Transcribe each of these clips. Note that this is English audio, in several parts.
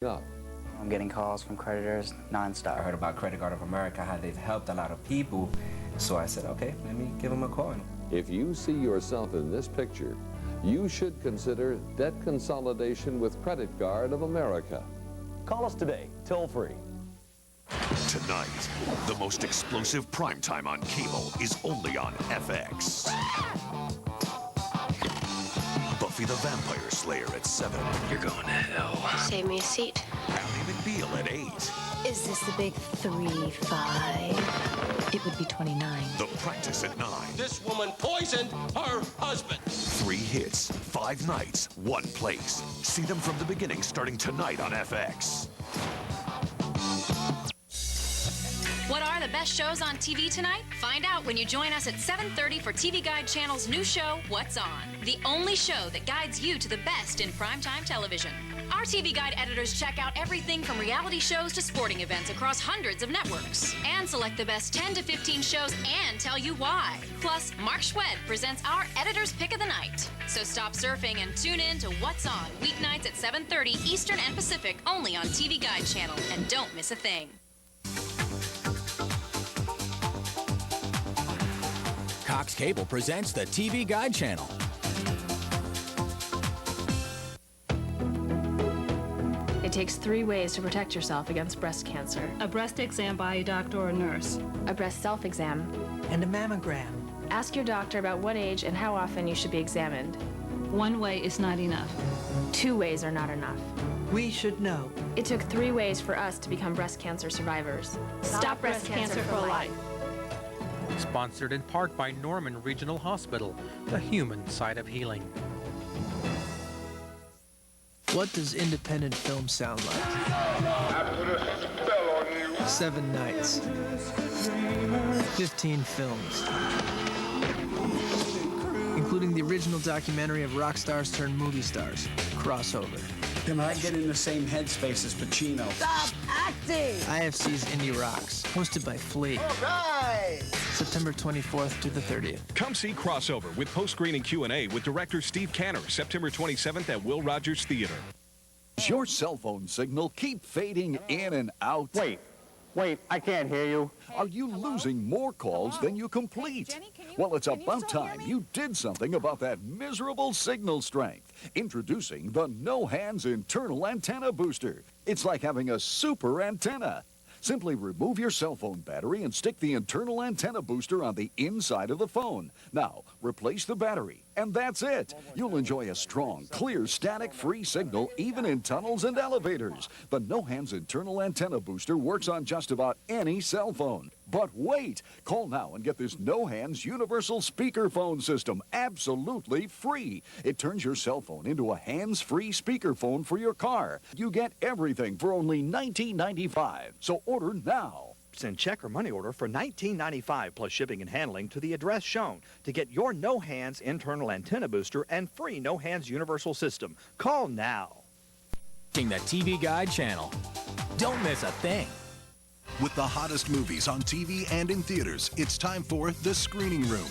Yeah. I'm getting calls from creditors nonstop. I heard about Credit Card of America, how they've helped a lot of people. So I said, okay, let me give them a call. If you see yourself in this picture, you should consider debt consolidation with Credit Card of America. Call us today, toll free. Tonight, the most explosive primetime on cable is only on FX. Buffy the Vampire Slayer at 7. You're going to hell. Save me a seat. Ally McBeal at 8. Is this the big 3-5? It would be 29. The Practice at 9. This woman poisoned her husband. 3 hits, 5 nights, 1 place. See them from the beginning starting tonight on FX. What are the best shows on TV tonight? Find out when you join us at 7:30 for TV Guide Channel's new show, What's On? The only show that guides you to the best in primetime television. Our TV Guide editors check out everything from reality shows to sporting events across hundreds of networks and select the best 10 to 15 shows and tell you why. Plus, Mark Schwed presents our Editor's Pick of the Night. So stop surfing and tune in to What's On, weeknights at 7:30 Eastern and Pacific, only on TV Guide Channel. And don't miss a thing. Cox Cable presents the TV Guide Channel. It takes 3 ways to protect yourself against breast cancer. A breast exam by a doctor or nurse. A breast self-exam. And a mammogram. Ask your doctor about what age and how often you should be examined. 1 way is not enough. 2 ways are not enough. We should know. It took 3 ways for us to become breast cancer survivors. Stop breast cancer for life. Sponsored in part by Norman Regional Hospital, the human side of healing. What does independent film sound like? I put a spell on you. 7 nights. 15 films. Including the original documentary of rock stars turned movie stars, Crossover. Then I get in the same headspace as Pacino. Stop acting! IFC's Indie Rocks, hosted by Flea. All right! September 24th to the 30th. Come see Crossover with post-screening Q&A with director Steve Canner, September 27th at Will Rogers Theater. Does your cell phone signal keep fading in and out? Wait, I can't hear you. Are you losing more calls than you complete? Well, it's about time you did something about that miserable signal strength. Introducing the No Hands Internal Antenna Booster. It's like having a super antenna. Simply remove your cell phone battery and stick the internal antenna booster on the inside of the phone. Now, replace the battery, and that's it. You'll enjoy a strong, clear, static-free signal even in tunnels and elevators. The No Hands Internal Antenna Booster works on just about any cell phone. But wait! Call now and get this No Hands Universal Speakerphone System absolutely free. It turns your cell phone into a hands-free speakerphone for your car. You get everything for only $19.95. So order now. Send check or money order for $19.95 plus shipping and handling to the address shown to get your No Hands Internal Antenna Booster and free No Hands Universal System. Call now. The TV Guide Channel. Don't miss a thing. With the hottest movies on TV and in theaters, it's time for The Screening Room.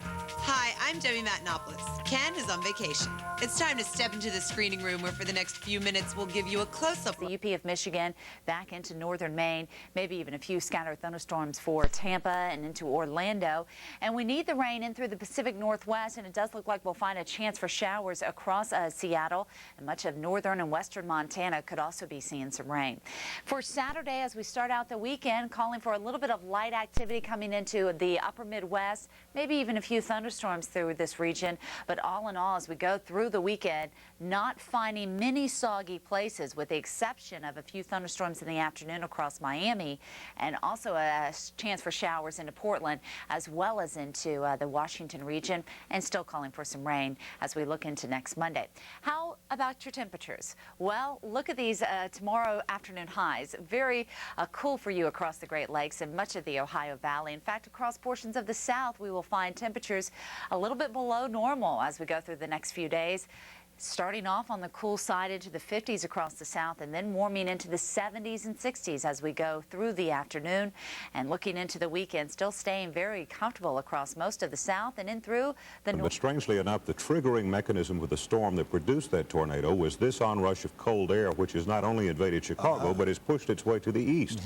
Hi, I'm Debbie Matenopoulos. Ken is on vacation. It's time to step into the screening room where for the next few minutes we'll give you a close-up. The UP of Michigan back into northern Maine, maybe even a few scattered thunderstorms for Tampa and into Orlando. And we need the rain in through the Pacific Northwest, and it does look like we'll find a chance for showers across Seattle, and much of northern and western Montana could also be seeing some rain. For Saturday, as we start out the weekend, calling for a little bit of light activity coming into the upper Midwest, maybe even a few thunderstorms through this region. But all in all, as we go through the weekend, not finding many soggy places with the exception of a few thunderstorms in the afternoon across Miami, and also a chance for showers into Portland as well as into the Washington region, and still calling for some rain as we look into next Monday. How about your temperatures? Well, look at these tomorrow afternoon highs. Very cool for you across the Great Lakes and much of the Ohio Valley. In fact, across portions of the South, we will find temperatures a little bit below normal as we go through the next few days. Starting off on the cool side into the 50s across the south and then warming into the 70s and 60s as we go through the afternoon. And looking into the weekend, still staying very comfortable across most of the south and in through the north. But strangely enough, the triggering mechanism with the storm that produced that tornado was this onrush of cold air, which has not only invaded Chicago, but has pushed its way to the east.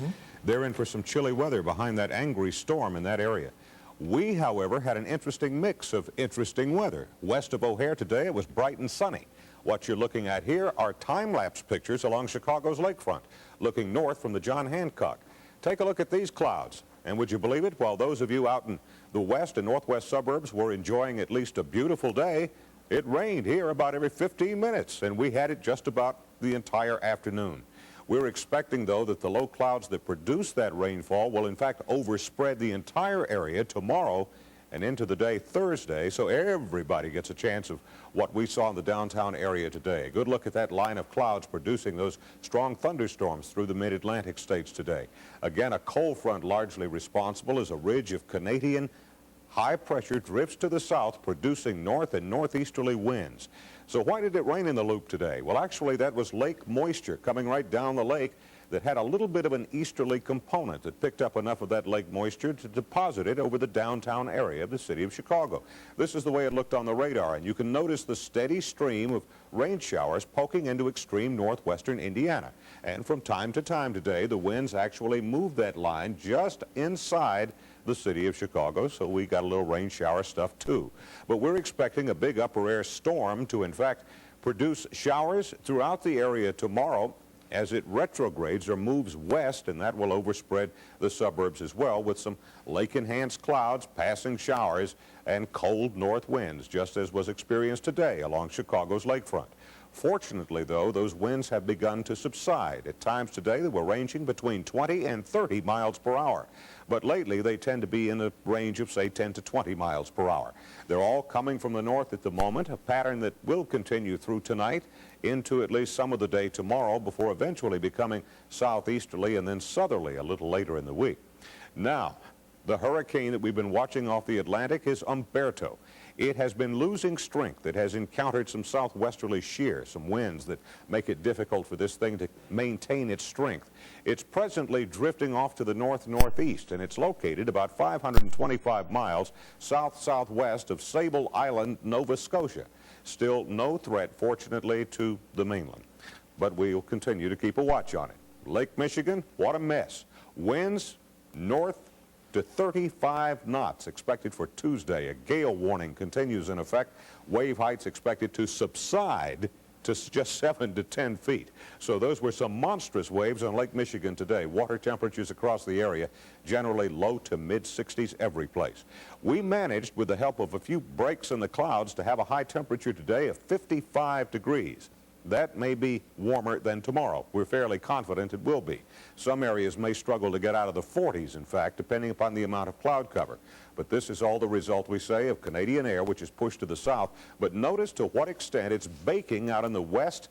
They're in for some chilly weather behind that angry storm in that area. We, however, had an interesting mix of interesting weather. West of O'Hare today, it was bright and sunny. What you're looking at here are time-lapse pictures along Chicago's lakefront, looking north from the John Hancock. Take a look at these clouds, and would you believe it, while those of you out in the west and northwest suburbs were enjoying at least a beautiful day, it rained here about every 15 minutes, and we had it just about the entire afternoon. We're expecting, though, that the low clouds that produce that rainfall will, in fact, overspread the entire area tomorrow and into the day Thursday, so everybody gets a chance of what we saw in the downtown area today. Good look at that line of clouds producing those strong thunderstorms through the mid-Atlantic states today. Again, a cold front largely responsible as a ridge of Canadian high pressure drifts to the south, producing north and northeasterly winds. So why did it rain in the loop today? Well, actually, that was lake moisture coming right down the lake that had a little bit of an easterly component that picked up enough of that lake moisture to deposit it over the downtown area of the city of Chicago. This is the way it looked on the radar, and you can notice the steady stream of rain showers poking into extreme northwestern Indiana. And from time to time today, the winds actually moved that line just inside the city of Chicago, so we got a little rain shower stuff too. But we're expecting a big upper air storm to, in fact, produce showers throughout the area tomorrow as it retrogrades or moves west, and that will overspread the suburbs as well with some lake-enhanced clouds, passing showers, and cold north winds, just as was experienced today along Chicago's lakefront. Fortunately, though, those winds have begun to subside. At times today, they were ranging between 20 and 30 miles per hour. But lately, they tend to be in a range of, say, 10 to 20 miles per hour. They're all coming from the north at the moment, a pattern that will continue through tonight into at least some of the day tomorrow before eventually becoming southeasterly and then southerly a little later in the week. Now, the hurricane that we've been watching off the Atlantic is Umberto. It has been losing strength. It has encountered some southwesterly shear, some winds that make it difficult for this thing to maintain its strength. It's presently drifting off to the north-northeast, and it's located about 525 miles south-southwest of Sable Island, Nova Scotia. Still no threat, fortunately, to the mainland. But we'll continue to keep a watch on it. Lake Michigan, what a mess. Winds north to 35 knots expected for Tuesday. A gale warning continues in effect. Wave heights expected to subside to just 7 to 10 feet. So those were some monstrous waves on Lake Michigan today. Water temperatures across the area generally low to mid-60s every place. We managed, with the help of a few breaks in the clouds, to have a high temperature today of 55 degrees. That may be warmer than tomorrow. We're fairly confident it will be. Some areas may struggle to get out of the 40s, in fact, depending upon the amount of cloud cover. But this is all the result, we say, of Canadian air, which is pushed to the south. But notice to what extent it's baking out in the west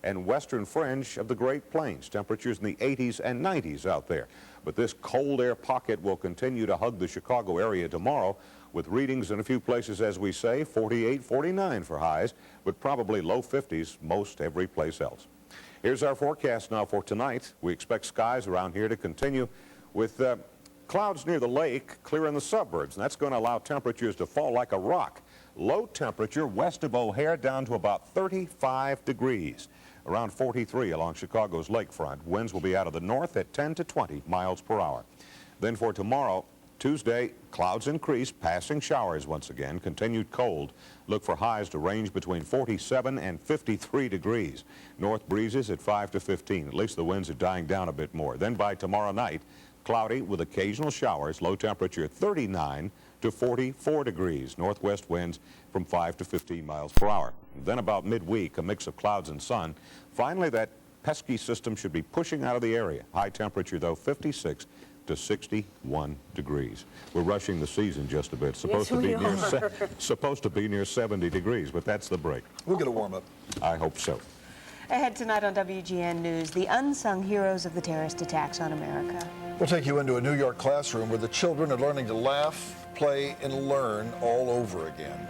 and western fringe of the Great Plains. Temperatures in the 80s and 90s out there. But this cold air pocket will continue to hug the Chicago area tomorrow, with readings in a few places, as we say, 48, 49 for highs, but probably low 50s most every place else. Here's our forecast now for tonight. We expect skies around here to continue with clouds near the lake, clear in the suburbs, and that's going to allow temperatures to fall like a rock. Low temperature west of O'Hare down to about 35 degrees, around 43 along Chicago's lakefront. Winds will be out of the north at 10 to 20 miles per hour. Then for tomorrow, Tuesday, clouds increase, passing showers once again, continued cold. Look for highs to range between 47 and 53 degrees. North breezes at 5 to 15. At least the winds are dying down a bit more. Then by tomorrow night, cloudy with occasional showers, low temperature 39 to 44 degrees. Northwest winds from 5 to 15 miles per hour. Then about midweek, a mix of clouds and sun. Finally, that pesky system should be pushing out of the area. High temperature, though, 56 to 61 degrees. We're rushing the season just a bit. Supposed to be near 70 degrees, but that's the break. We'll get a warm-up. I hope so. Ahead tonight on WGN News, the unsung heroes of the terrorist attacks on America. We'll take you into a New York classroom where the children are learning to laugh, play, and learn all over again.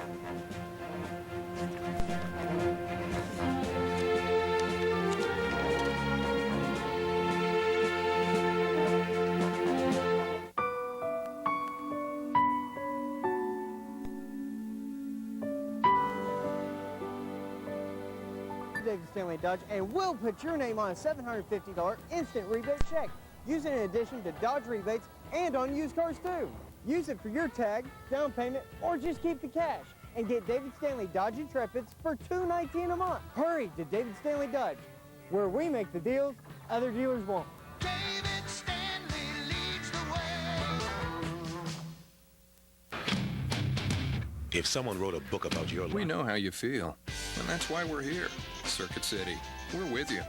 David Stanley Dodge, and we'll put your name on a $750 instant rebate check. Use it in addition to Dodge rebates and on used cars too. Use it for your tag, down payment, or just keep the cash. And get David Stanley Dodge Intrepids for $219 a month. Hurry to David Stanley Dodge, where we make the deals other dealers won't. David Stanley leads the way. If someone wrote a book about your life... We know how you feel, and that's why we're here. Circuit City, we're with you.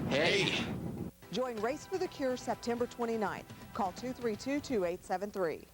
Hey! Join Race for the Cure September 29th. Call 232-2873.